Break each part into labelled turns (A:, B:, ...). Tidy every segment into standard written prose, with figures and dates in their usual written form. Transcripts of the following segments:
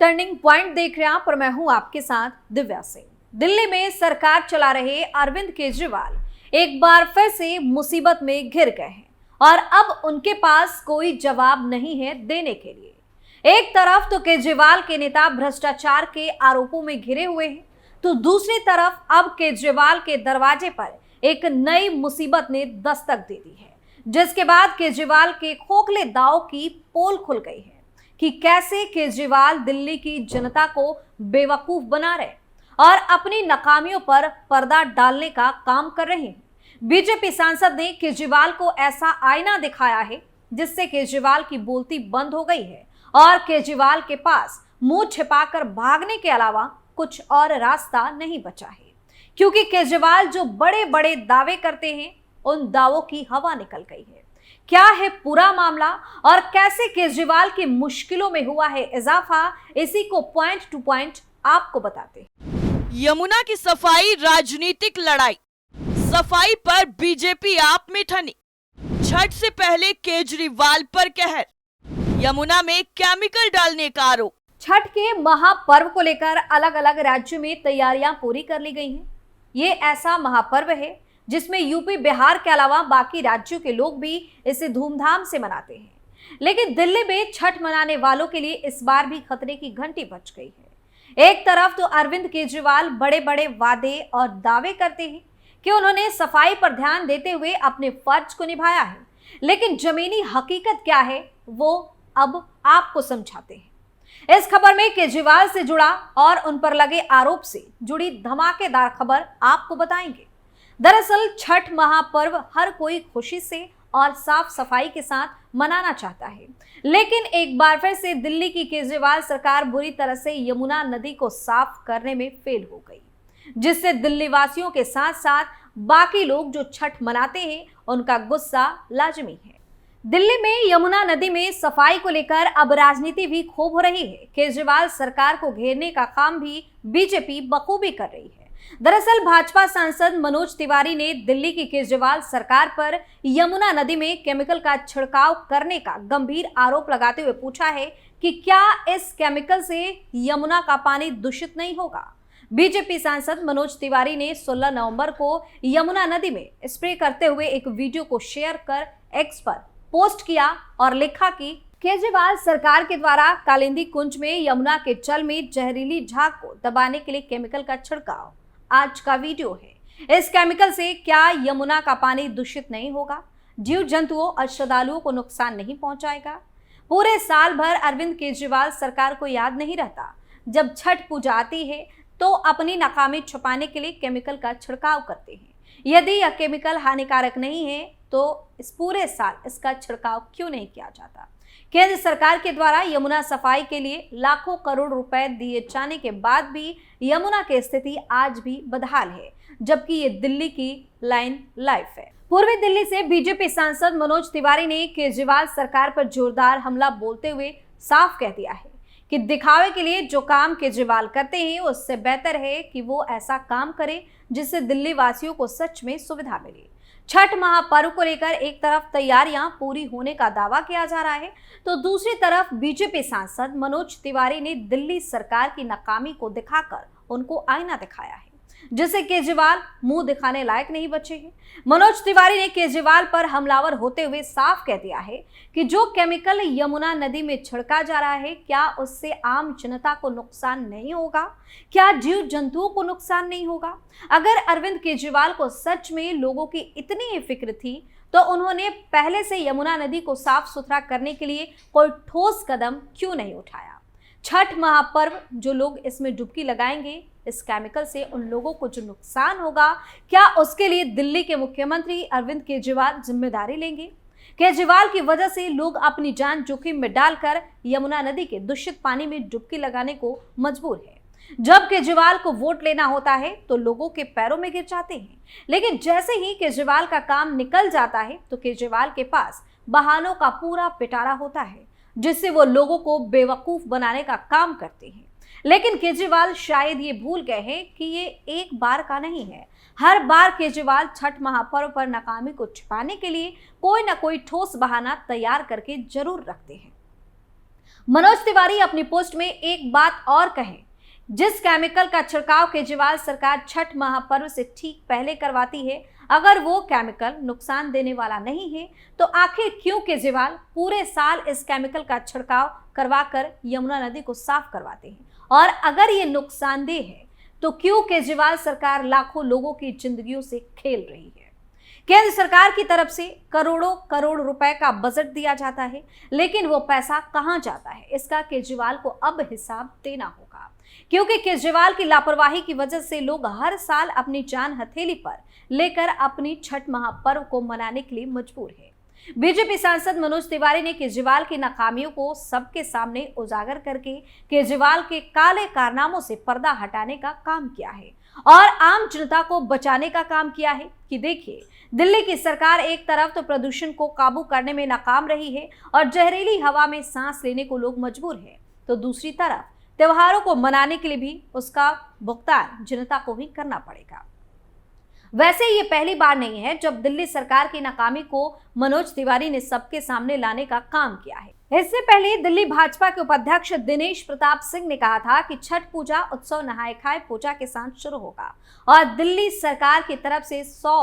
A: Turning point देख रहे हैं आप और मैं हूं आपके साथ दिव्या सिंह। दिल्ली में सरकार चला रहे अरविंद केजरीवाल एक बार फिर से मुसीबत में घिर गए हैं और अब उनके पास कोई जवाब नहीं है देने के लिए। एक तरफ तो केजरीवाल के नेता भ्रष्टाचार के आरोपों में घिरे हुए हैं, तो दूसरी तरफ अब केजरीवाल के दरवाजे पर एक नई मुसीबत ने दस्तक दे दी है, जिसके बाद केजरीवाल के खोखले दांव की पोल खुल गई है कि कैसे केजरीवाल दिल्ली की जनता को बेवकूफ बना रहे और अपनी नाकामियों पर पर्दा डालने का काम कर रहे हैं। बीजेपी सांसद ने केजरीवाल को ऐसा आईना दिखाया है जिससे केजरीवाल की बोलती बंद हो गई है और केजरीवाल के पास मुंह छिपाकर भागने के अलावा कुछ और रास्ता नहीं बचा है, क्योंकि केजरीवाल जो बड़े बड़े दावे करते हैं उन दावों की हवा निकल गई है। क्या है पूरा मामला और कैसे केजरीवाल की मुश्किलों में हुआ है इजाफा, इसी को पॉइंट टू पॉइंट आपको बताते हैं।
B: यमुना की सफाई राजनीतिक लड़ाई, सफाई पर बीजेपी आप में ठनी, छठ से पहले केजरीवाल पर कहर, यमुना में केमिकल डालने का आरोप।
A: छठ के महापर्व को लेकर अलग अलग राज्यों में तैयारियां पूरी कर ली गई हैं। ये ऐसा महापर्व है जिसमें यूपी बिहार के अलावा बाकी राज्यों के लोग भी इसे धूमधाम से मनाते हैं, लेकिन दिल्ली में छठ मनाने वालों के लिए इस बार भी खतरे की घंटी बज गई है। एक तरफ तो अरविंद केजरीवाल बड़े बड़े वादे और दावे करते हैं कि उन्होंने सफाई पर ध्यान देते हुए अपने फर्ज को निभाया है, लेकिन जमीनी हकीकत क्या है वो अब आपको समझाते हैं। इस खबर में केजरीवाल से जुड़ा और उन पर लगे आरोप से जुड़ी धमाकेदार खबर आपको बताएंगे। दरअसल छठ महापर्व हर कोई खुशी से और साफ सफाई के साथ मनाना चाहता है, लेकिन एक बार फिर से दिल्ली की केजरीवाल सरकार बुरी तरह से यमुना नदी को साफ करने में फेल हो गई, जिससे दिल्ली वासियों के साथ साथ बाकी लोग जो छठ मनाते हैं उनका गुस्सा लाजमी है। दिल्ली में यमुना नदी में सफाई को लेकर अब राजनीति भी खूब हो रही है। केजरीवाल सरकार को घेरने का काम भी बीजेपी बखूबी कर रही है। दरअसल भाजपा सांसद मनोज तिवारी ने दिल्ली की केजरीवाल सरकार पर यमुना नदी में केमिकल का छिड़काव करने का गंभीर आरोप लगाते हुए पूछा है कि क्या इस केमिकल से यमुना का पानी दूषित नहीं होगा। बीजेपी सांसद मनोज तिवारी ने 16 नवंबर को यमुना नदी में स्प्रे करते हुए एक वीडियो को शेयर कर एक्स पर पोस्ट किया और लिखा कि केजरीवाल सरकार के द्वारा कालिंदी कुंज में यमुना के जल में जहरीली झाग को दबाने के लिए केमिकल का छिड़काव आज का वीडियो है। इस केमिकल से क्या यमुना का पानी दूषित नहीं होगा, जीव जंतुओं और श्रद्धालुओं को नुकसान नहीं पहुंचाएगा। पूरे साल भर अरविंद केजरीवाल सरकार को याद नहीं रहता, जब छठ पूजा आती है तो अपनी नाकामी छुपाने के लिए केमिकल का छिड़काव करते हैं। यदि यह केमिकल हानिकारक नहीं है तो इस पूरे साल इसका छिड़काव क्यों नहीं किया जाता। केंद्र सरकार के द्वारा यमुना सफाई के लिए लाखों करोड़ रुपए दिए जाने के बाद भी यमुना की स्थिति आज भी बदहाल है, जबकि ये दिल्ली की लाइन लाइफ है। पूर्वी दिल्ली से बीजेपी सांसद मनोज तिवारी ने केजरीवाल सरकार पर जोरदार हमला बोलते हुए साफ कह दिया है कि दिखावे के लिए जो काम केजरीवाल करते हैं उससे बेहतर है कि वो ऐसा काम करे जिससे दिल्ली वासियों को सच में सुविधा मिले। छठ महापर्व को लेकर एक तरफ तैयारियां पूरी होने का दावा किया जा रहा है, तो दूसरी तरफ बीजेपी सांसद मनोज तिवारी ने दिल्ली सरकार की नाकामी को दिखाकर उनको आईना दिखाया है, जिससे केजरीवाल मुंह दिखाने लायक नहीं बचे हैं। मनोज तिवारी ने केजरीवाल पर हमलावर होते हुए साफ कह दिया है कि जो केमिकल यमुना नदी में छिड़का जा रहा है क्या उससे आम जनता को नुकसान नहीं होगा, क्या जीव जंतुओं को नुकसान नहीं होगा। अगर अरविंद केजरीवाल को सच में लोगों की इतनी ही फिक्र थी तो उन्होंने पहले से यमुना नदी को साफ सुथरा करने के लिए कोई ठोस कदम क्यों नहीं उठाया। छठ महापर्व जो लोग इसमें डुबकी लगाएंगे, इस केमिकल से उन लोगों को जो नुकसान होगा, क्या उसके लिए दिल्ली के मुख्यमंत्री अरविंद केजरीवाल जिम्मेदारी लेंगे। केजरीवाल की वजह से लोग अपनी जान जोखिम में डालकर यमुना नदी के दूषित पानी में डुबकी लगाने को मजबूर है। जब केजरीवाल को वोट लेना होता है तो लोगों के पैरों में गिर जाते हैं, लेकिन जैसे ही केजरीवाल का काम निकल जाता है तो केजरीवाल के पास बहानों का पूरा पिटारा होता है, जिससे वो लोगों को बेवकूफ बनाने का काम करते हैं। लेकिन केजरीवाल शायद ये भूल गए हैं कि ये एक बार का नहीं है। हर बार केजरीवाल छठ महापर्व पर नाकामी को छिपाने के लिए कोई ना कोई ठोस बहाना तैयार करके जरूर रखते हैं। मनोज तिवारी अपनी पोस्ट में एक बात और कहें, जिस केमिकल का छिड़काव केजरीवाल सरकार छठ महापर्व से ठीक पहले करवाती है, अगर वो केमिकल नुकसान देने वाला नहीं है तो आखिर क्यों केजरीवाल पूरे साल इस केमिकल का छिड़काव करवाकर यमुना नदी को साफ करवाते हैं? और अगर ये नुकसानदेह है तो क्यों केजरीवाल सरकार लाखों लोगों की जिंदगियों से खेल रही है? केंद्र सरकार की तरफ से करोड़ों करोड़ रुपए का बजट दिया जाता है, लेकिन वो पैसा कहां जाता है, इसका केजरीवाल को अब हिसाब देना होगा, क्योंकि केजरीवाल की लापरवाही की वजह से लोग हर साल अपनी जान हथेली पर लेकर अपनी छठ महापर्व को मनाने के लिए मजबूर है। बीजेपी सांसद मनोज तिवारी ने केजरीवाल की नाकामियों को सबके सामने उजागर करके केजरीवाल के काले कारनामों से पर्दा हटाने का काम किया है और आम जनता को बचाने का काम किया है कि देखिए, दिल्ली की सरकार एक तरफ तो प्रदूषण को काबू करने में नाकाम रही है और जहरीली हवा में सांस लेने को लोग मजबूर हैं, तो दूसरी तरफ त्योहारों को मनाने के लिए भी उसका भुगतान जनता को ही करना पड़ेगा। वैसे ये पहली बार नहीं है जब दिल्ली सरकार की नाकामी को मनोज तिवारी ने सबके सामने लाने का काम किया है। इससे पहले दिल्ली भाजपा के उपाध्यक्ष दिनेश प्रताप सिंह ने कहा था कि छठ पूजा उत्सव नहाए खाए पूजा के साथ शुरू होगा और दिल्ली सरकार की तरफ से 100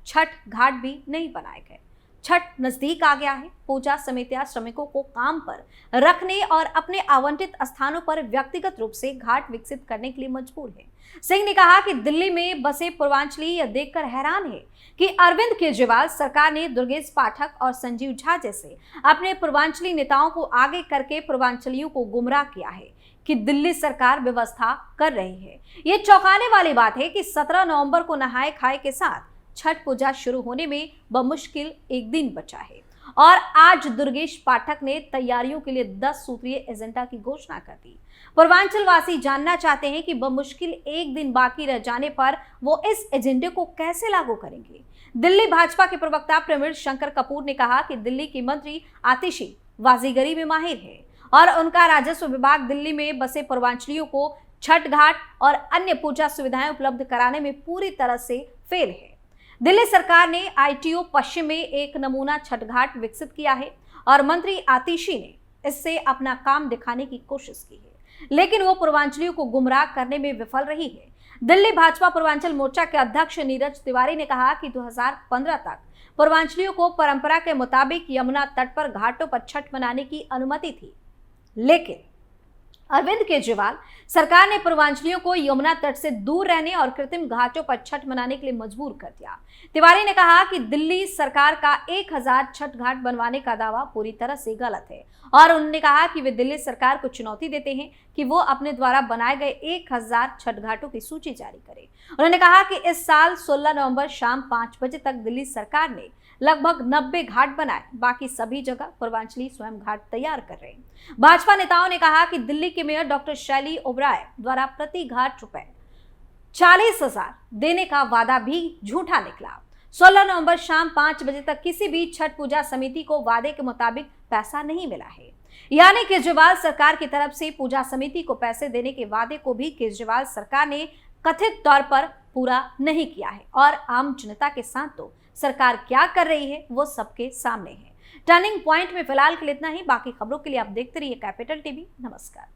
A: छठ घाट भी नहीं बनाए गए। छठ नजदीक आ गया है, पूजा समितियां श्रमिकों को काम पर रखने और अपने आवंटित स्थानों पर व्यक्तिगत रूप से घाट विकसित करने के लिए मजबूर है। सिंह ने कहा कि दिल्ली में बसे पूर्वांचली यह देखकर हैरान है कि अरविंद केजरीवाल सरकार ने दुर्गेश पाठक और संजीव झा जैसे अपने पूर्वांचली नेताओं को आगे करके पूर्वांचलियों को गुमराह किया है कि दिल्ली सरकार व्यवस्था कर रही है। ये चौंकाने वाली बात है कि 17 नवंबर को नहाए खाए के साथ छठ पूजा शुरू होने में बमुश्किल एक दिन बचा है और आज दुर्गेश पाठक ने तैयारियों के लिए 10 सूत्रीय एजेंडा की घोषणा कर दी। पूर्वांचल वासी जानना चाहते हैं कि बमुश्किल एक दिन बाकी रह जाने पर वो इस एजेंडे को कैसे लागू करेंगे। दिल्ली भाजपा के प्रवक्ता प्रवीण शंकर कपूर ने कहा कि दिल्ली की मंत्री आतिशी बाजीगरी में माहिर है और उनका राजस्व विभाग दिल्ली में बसे पूर्वांचलियों को छठ घाट और अन्य पूजा सुविधाएं उपलब्ध कराने में पूरी तरह से फेल है। दिल्ली सरकार ने आईटीओ पश्चिम में एक नमूना छठ घाट विकसित किया है और मंत्री आतिशी ने इससे अपना काम दिखाने की कोशिश की है, लेकिन वो पूर्वांचलियों को गुमराह करने में विफल रही है। दिल्ली भाजपा पूर्वांचल मोर्चा के अध्यक्ष नीरज तिवारी ने कहा कि 2015 तक पूर्वांचलियों को परंपरा के मुताबिक यमुना तट पर घाटों पर छठ मनाने की अनुमति थी, लेकिन अरविंद केजरीवाल सरकार ने पूर्वांचलियों को यमुना तट से दूर रहने और कृत्रिम घाटों पर छठ मनाने के लिए मजबूर कर दिया। तिवारी ने कहा कि दिल्ली सरकार का 1000 छठ घाट बनवाने का दावा पूरी तरह से गलत है और उन्होंने कहा कि वे दिल्ली सरकार को चुनौती देते हैं कि वो अपने द्वारा बनाए गए 1000 छठ घाटों की सूची जारी करे। उन्होंने कहा कि इस साल 16 नवंबर शाम 5 बजे तक दिल्ली सरकार ने लगभग 90 घाट बनाए, बाकी सभी जगह पूर्वांचली स्वयं घाट तैयार कर रहे हैं। भाजपा नेताओं ने कहा कि दिल्ली के मेयर डॉक्टर शैली ओबराय द्वारा प्रति घाट रुपए 40,000 देने का वादा भी झूठा निकला। 16 नवंबर शाम 5 बजे तक किसी भी छठ पूजा समिति को वादे के मुताबिक पैसा नहीं मिला है, यानी केजरीवाल सरकार की तरफ से पूजा समिति को पैसे देने के वादे को भी केजरीवाल सरकार ने कथित तौर पर पूरा नहीं किया है और आम जनता के साथ तो सरकार क्या कर रही है वो सबके सामने है। टर्निंग पॉइंट में फिलहाल के लिए इतना ही। बाकी खबरों के लिए आप देखते रहिए कैपिटल टीवी। नमस्कार।